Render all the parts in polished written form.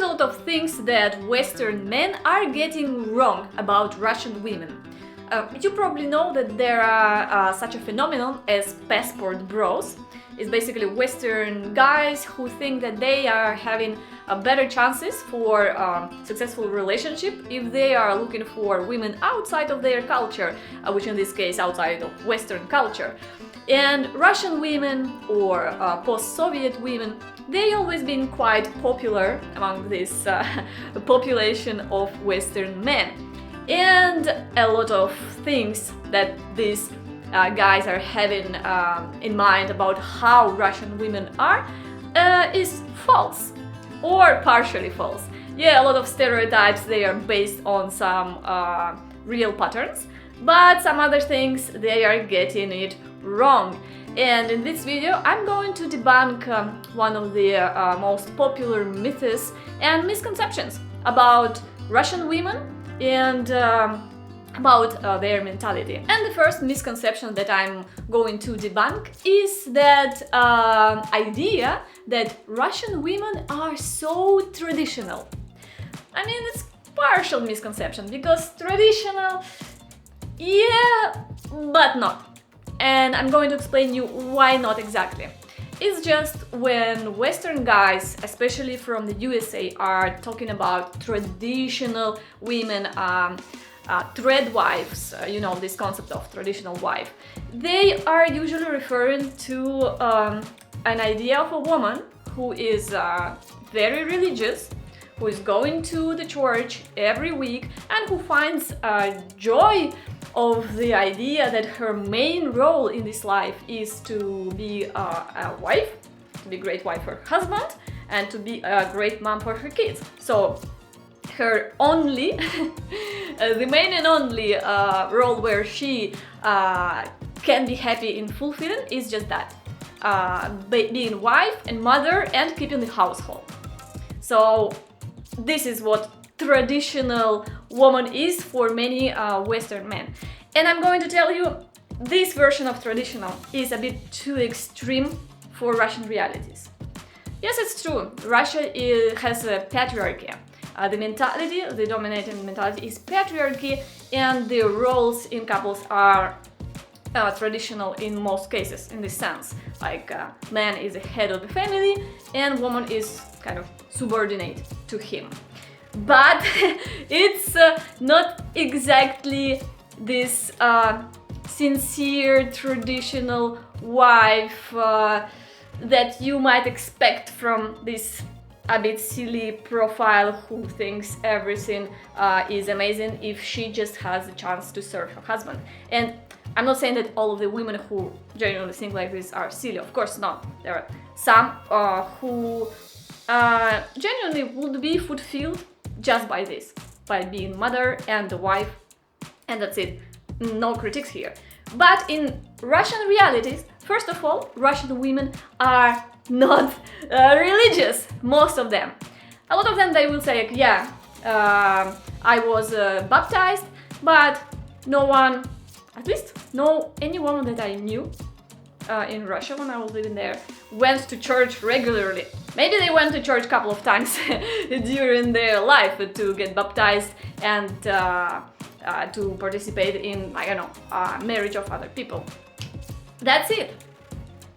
lot of things that Western men are getting wrong about Russian women. You probably know that there are such a phenomenon as passport bros. It's basically Western guys who think that they are having better chances for successful relationship if they are looking for women outside of their culture, which in this case outside of Western culture. And Russian women or post-Soviet women, they always been quite popular among this population of Western men. And a lot of things that these guys are having in mind about how Russian women are is false or partially false. Yeah, a lot of stereotypes, they are based on some real patterns, but some other things, they are getting it wrong. And in this video I'm going to debunk one of the most popular myths and misconceptions about Russian women and about their mentality. And the first misconception that I'm going to debunk is that idea that Russian women are so traditional. I mean, it's partial misconception, because traditional, yeah, but not. And I'm going to explain you why not exactly. It's just when Western guys, especially from the USA, are talking about traditional women, thread wives, you know, this concept of traditional wife, they are usually referring to an idea of a woman who is very religious, who is going to the church every week, and who finds joy of the idea that her main role in this life is to be a wife, to be a great wife for her husband, and to be a great mom for her kids. So her only, the main and only role where she can be happy and fulfilling is just that, being wife and mother and keeping the household. So this is what traditional woman is for many Western men. And I'm going to tell you, this version of traditional is a bit too extreme for Russian realities. Yes, it's true, Russia has a patriarchy. The mentality, the dominating mentality is patriarchy, and the roles in couples are traditional in most cases, in this sense. Like man is the head of the family and woman is kind of subordinate to him. But it's not exactly this sincere traditional wife that you might expect from this a bit silly profile who thinks everything is amazing if she just has a chance to serve her husband. And I'm not saying that all of the women who genuinely think like this are silly, of course not. There are some who genuinely would be fulfilled just by this, by being mother and the wife, and that's it. No critiques here. But in Russian realities, first of all, Russian women are not religious, most of them. A lot of them, they will say, yeah, I was baptized, but no one, at least no any woman that I knew in Russia when I was living there, went to church regularly. Maybe they went to church a couple of times during their life to get baptized and to participate in, I don't know, marriage of other people. That's it.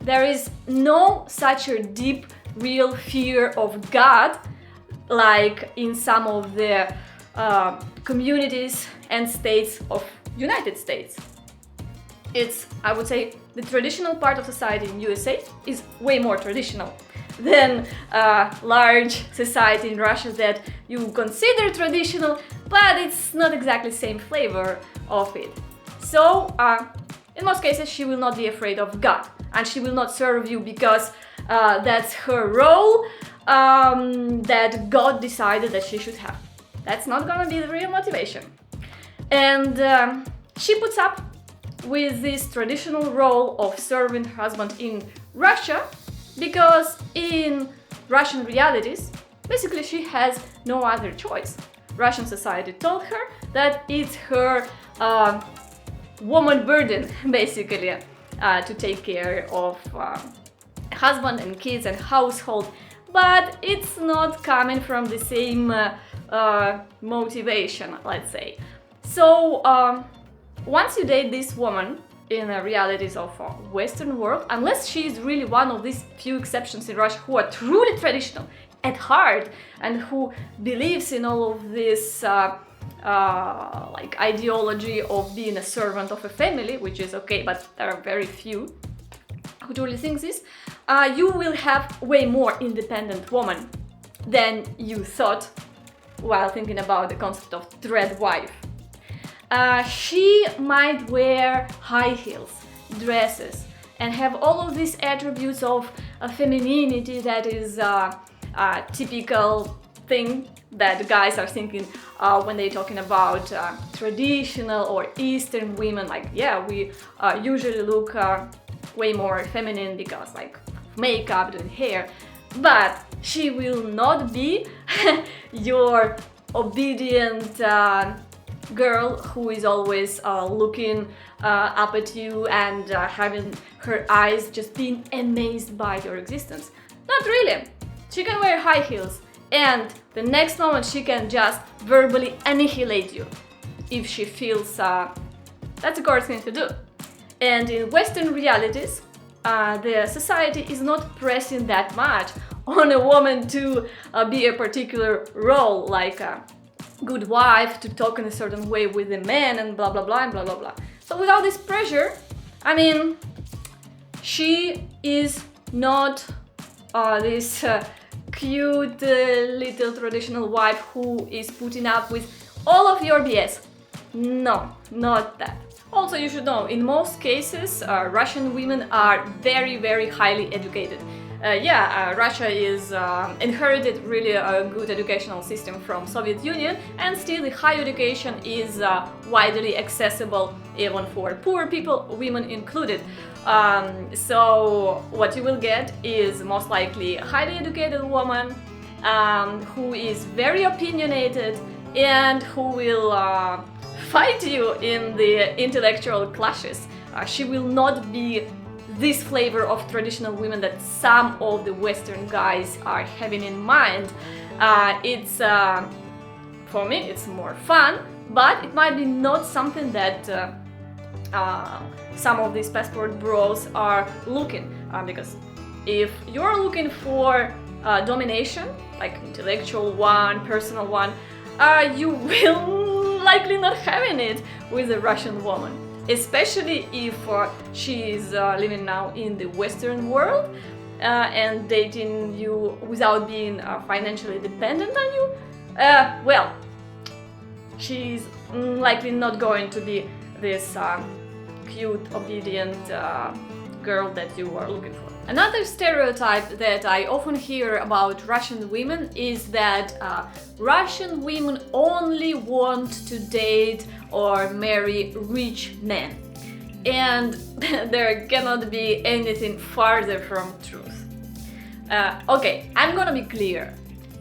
There is no such a deep, real fear of God like in some of the communities and states of United States. It's, I would say, the traditional part of society in USA is way more traditional than large society in Russia that you consider traditional, but it's not exactly the same flavor of it. So, in most cases, she will not be afraid of God, and she will not serve you because that's her role that God decided that she should have. That's not gonna be the real motivation. And she puts up with this traditional role of serving her husband in Russia because in Russian realities, basically she has no other choice. Russian society told her that it's her woman burden, basically, to take care of husband and kids and household. but it's not coming from the same motivation, let's say. So once you date this woman in the realities of Western world, unless she is really one of these few exceptions in Russia who are truly traditional at heart and who believes in all of this like ideology of being a servant of a family, which is okay, but there are very few who truly think this, you will have way more independent woman than you thought while thinking about the concept of thread wife. She might wear high heels, dresses, and have all of these attributes of femininity that is a typical thing that guys are thinking when they're talking about traditional or Eastern women. Like, yeah, we usually look way more feminine because like makeup and hair, but she will not be your obedient girl who is always looking up at you and having her eyes just being amazed by your existence. Not really. She can wear high heels and the next moment she can just verbally annihilate you if she feels that's a correct thing to do. And in Western realities, the society is not pressing that much on a woman to be a particular role, like a good wife, to talk in a certain way with the man and blah blah blah and blah blah blah. So without this pressure, I mean, she is not this cute little traditional wife who is putting up with all of your BS. No, not that. Also, you should know, in most cases, Russian women are very, very highly educated. Russia is inherited really a good educational system from Soviet Union, and still the higher education is widely accessible even for poor people, women included. So what you will get is most likely a highly educated woman who is very opinionated and who will fight you in the intellectual clashes. She will not be this flavor of traditional women that some of the Western guys are having in mind. It's for me, it's more fun, but it might be not something that some of these passport bros are looking. Because if you're looking for domination, like intellectual one, personal one, you will likely not having it with a Russian woman, especially if she is living now in the Western world and dating you without being financially dependent on you. Well, she's likely not going to be this cute, obedient girl that you are looking for. Another stereotype that I often hear about Russian women is that Russian women only want to date or marry rich men. And there cannot be anything farther from truth. Okay, I'm gonna be clear.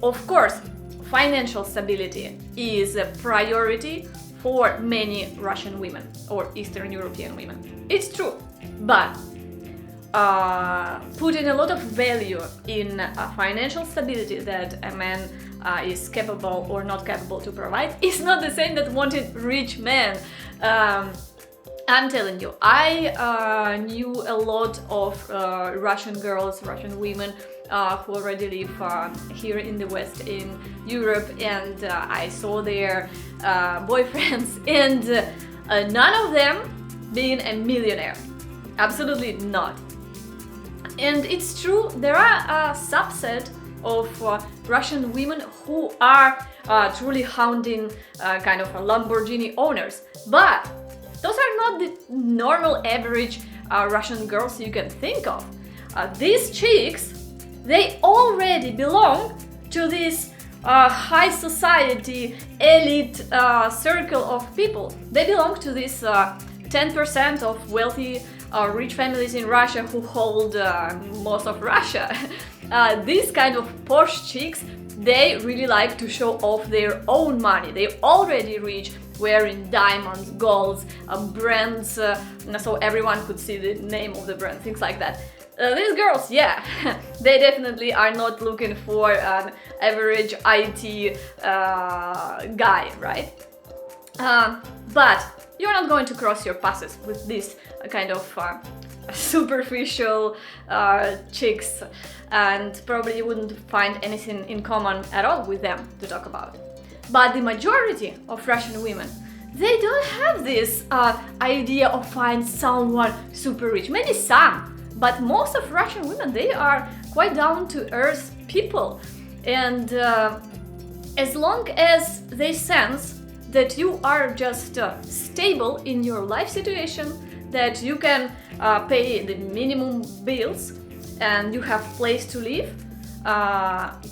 Of course, financial stability is a priority for many Russian women or Eastern European women. It's true, but putting a lot of value in financial stability that a man is capable or not capable to provide is not the same that wanting rich men. I'm telling you, I knew a lot of Russian girls, Russian women who already live here in the West, in Europe, and I saw their boyfriends, and none of them being a millionaire. Absolutely not. And it's true, there are a subset of Russian women who are truly hounding kind of Lamborghini owners, but those are not the normal average Russian girls you can think of. These chicks, they already belong to this high society elite circle of people. They belong to this 10% of wealthy rich families in Russia who hold most of Russia. These kind of posh chicks, they really like to show off their own money. They already rich, wearing diamonds, golds, brands, so everyone could see the name of the brand, things like that. These girls, yeah, they definitely are not looking for an average IT guy, right? But you're not going to cross your paths with this kind of superficial chicks, and probably you wouldn't find anything in common at all with them to talk about. But the majority of Russian women, they don't have this idea of find someone super rich. Maybe some, but most of Russian women, they are quite down-to-earth people. And as long as they sense that you are just stable in your life situation, that you can pay the minimum bills and you have place to live,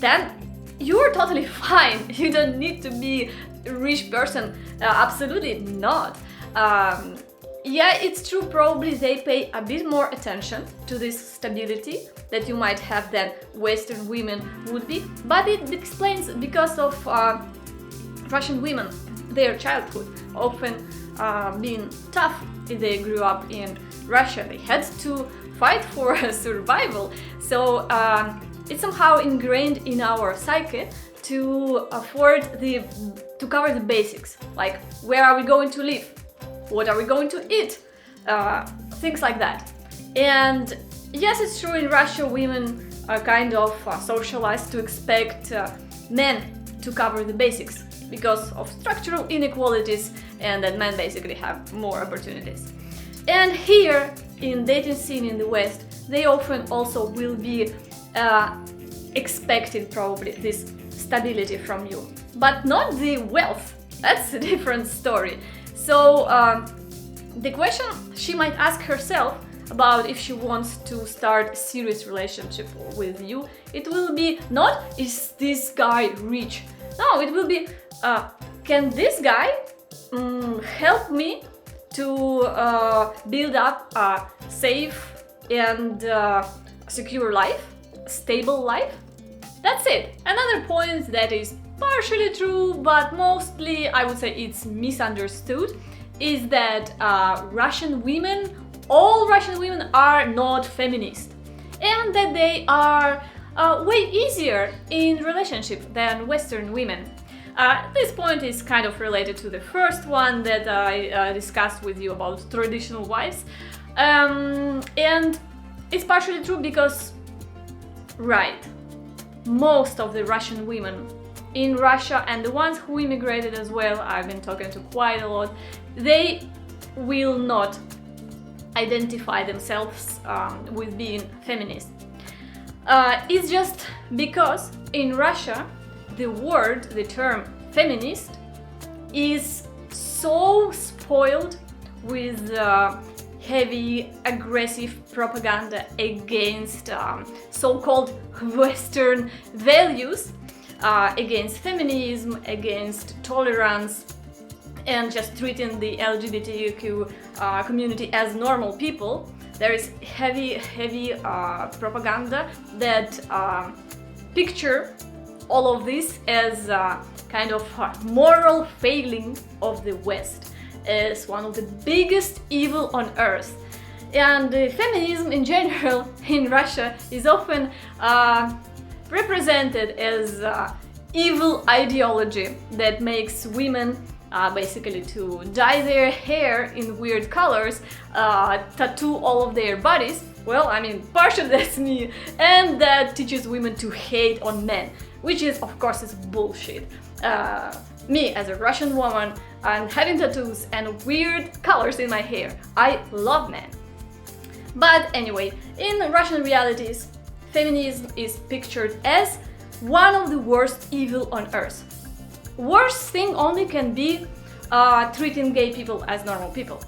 then you're totally fine. You don't need to be a rich person. Absolutely not. Yeah, it's true, probably they pay a bit more attention to this stability that you might have than Western women would be, but it explains because of Russian women, their childhood often being tough. If they grew up in Russia, they had to fight for survival, so it's somehow ingrained in our psyche to cover the basics, like where are we going to live, what are we going to eat, things like that. And yes, it's true, in Russia women are kind of socialized to expect men to cover the basics because of structural inequalities, and that men basically have more opportunities. And here in dating scene in the West, they often also will be expecting probably this stability from you, but not the wealth. That's a different story. So the question she might ask herself about if she wants to start a serious relationship with you, it will be not, is this guy rich? No, it will be, can this guy help me to build up a safe and secure life, stable life? That's it. Another point that is partially true, but mostly I would say it's misunderstood, is that Russian women, all Russian women are not feminist, and that they are way easier in relationship than Western women. This point is kind of related to the first one that I discussed with you about traditional wives, and it's partially true because, right, most of the Russian women in Russia, and the ones who immigrated as well, I've been talking to quite a lot, they will not identify themselves with being feminist. It's just because in Russia the term feminist is so spoiled with heavy, aggressive propaganda against so-called Western values, against feminism, against tolerance, and just treating the LGBTQ community as normal people. There is heavy propaganda that picture all of this as a kind of moral failing of the West, as one of the biggest evil on earth. And feminism in general in Russia is often represented as evil ideology that makes women basically to dye their hair in weird colors, tattoo all of their bodies. Well, I mean, partially that's me, and that teaches women to hate on men, which is, of course, is bullshit. Me, as a Russian woman, I'm having tattoos and weird colors in my hair. I love men. But anyway, in Russian realities, feminism is pictured as one of the worst evil on earth. Worst thing only can be treating gay people as normal people.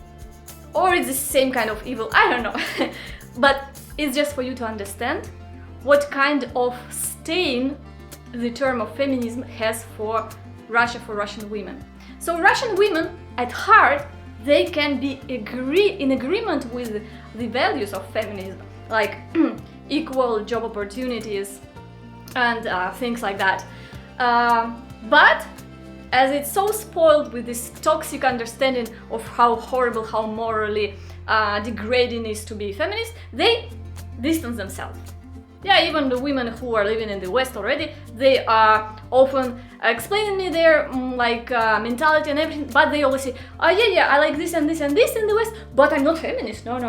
Or it's the same kind of evil, I don't know. But it's just for you to understand what kind of stain the term of feminism has for Russia, for Russian women. So Russian women, at heart, they can be in agreement with the values of feminism, like equal job opportunities and things like that. But as it's so spoiled with this toxic understanding of how horrible, how morally degrading is to be feminist, they distance themselves. Yeah, even the women who are living in the West already, they are often explaining me their mentality and everything, but they always say, oh yeah, I like this and this and this in the West, but I'm not feminist. No.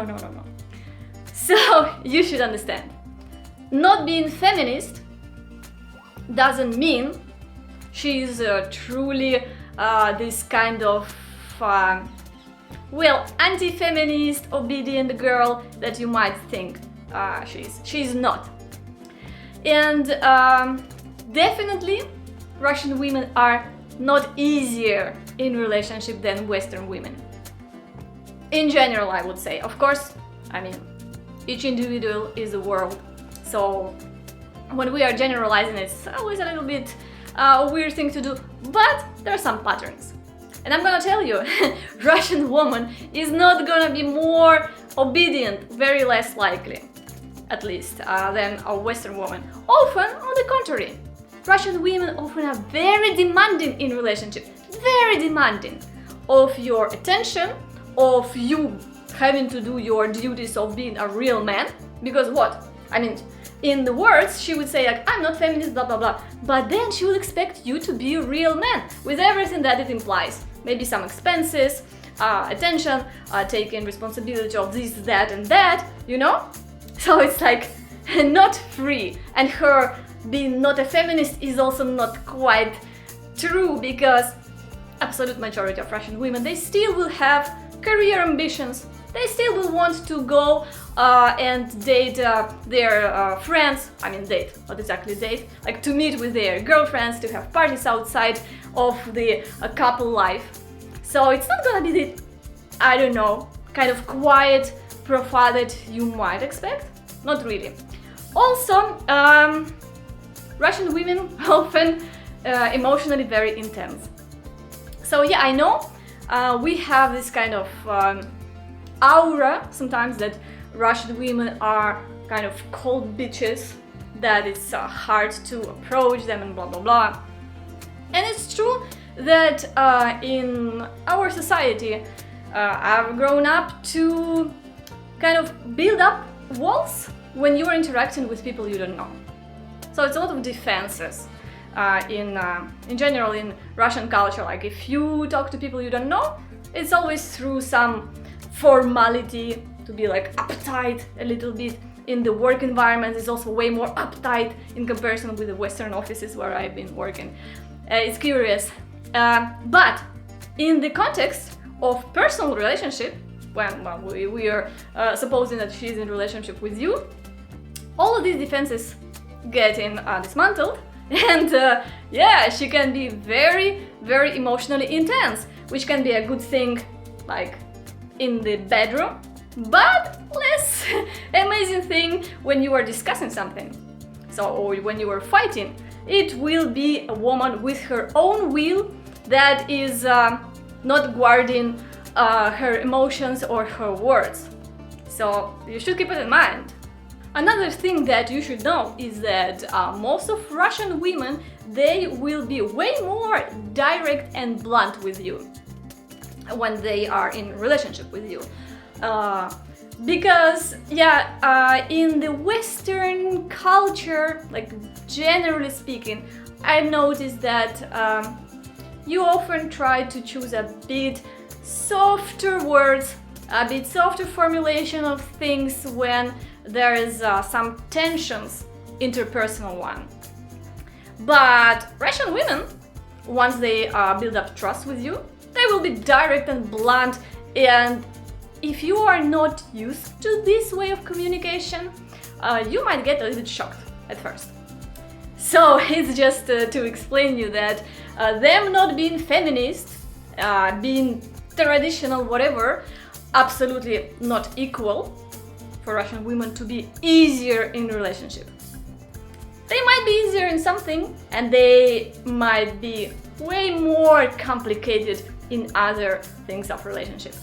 So you should understand, not being feminist doesn't mean she's truly this kind of anti-feminist, obedient girl that you might think she's not. And definitely Russian women are not easier in relationship than Western women. In general, I would say. Of course, I mean, each individual is a world. So when we are generalizing, it's always a little bit a weird thing to do, but there are some patterns. And I'm gonna tell you, Russian woman is not gonna be more obedient, very less likely, at least, than a Western woman. Often, on the contrary, Russian women often are very demanding in relationship, very demanding of your attention, of you having to do your duties of being a real man, because what? I mean, in the words, she would say like, I'm not feminist, blah blah blah, but then she will expect you to be a real man, with everything that it implies. Maybe some expenses, attention, taking responsibility of this, that and that, you know? So it's like not free, and her being not a feminist is also not quite true, because absolute majority of Russian women, they still will have career ambitions, they still will want to go and date their friends, I mean date, not exactly date, like to meet with their girlfriends, to have parties outside of the couple life. So it's not gonna be the, I don't know, kind of quiet profile that you might expect. Not really. Also, Russian women often emotionally very intense. So yeah, I know we have this kind of aura sometimes that Russian women are kind of cold bitches, that it's hard to approach them and blah blah blah. And it's true that in our society I've grown up to kind of build up walls when you're interacting with people you don't know. So it's a lot of defenses in general in Russian culture. Like if you talk to people you don't know, it's always through some formality, to be like uptight a little bit. In the work environment is also way more uptight in comparison with the Western offices where I've been working. It's curious. But in the context of personal relationship, when we are supposing that she's in relationship with you, all of these defenses getting dismantled, and yeah, she can be very, very emotionally intense, which can be a good thing, like in the bedroom, but less amazing thing when you are discussing something. So, or when you are fighting, it will be a woman with her own will that is not guarding her emotions or her words. So you should keep it in mind. Another thing that you should know is that most of Russian women, they will be way more direct and blunt with you when they are in relationship with you. Because yeah, in the Western culture, like generally speaking, I've noticed that you often try to choose a bit softer words, a bit softer formulation of things when there is some tensions, interpersonal one. But Russian women, once they build up trust with you, they will be direct and blunt, and if you are not used to this way of communication, you might get a little bit shocked at first. So it's just to explain you that them not being feminist, being traditional, whatever, absolutely not equal for Russian women to be easier in relationship. They might be easier in something, and they might be way more complicated in other things of relationship.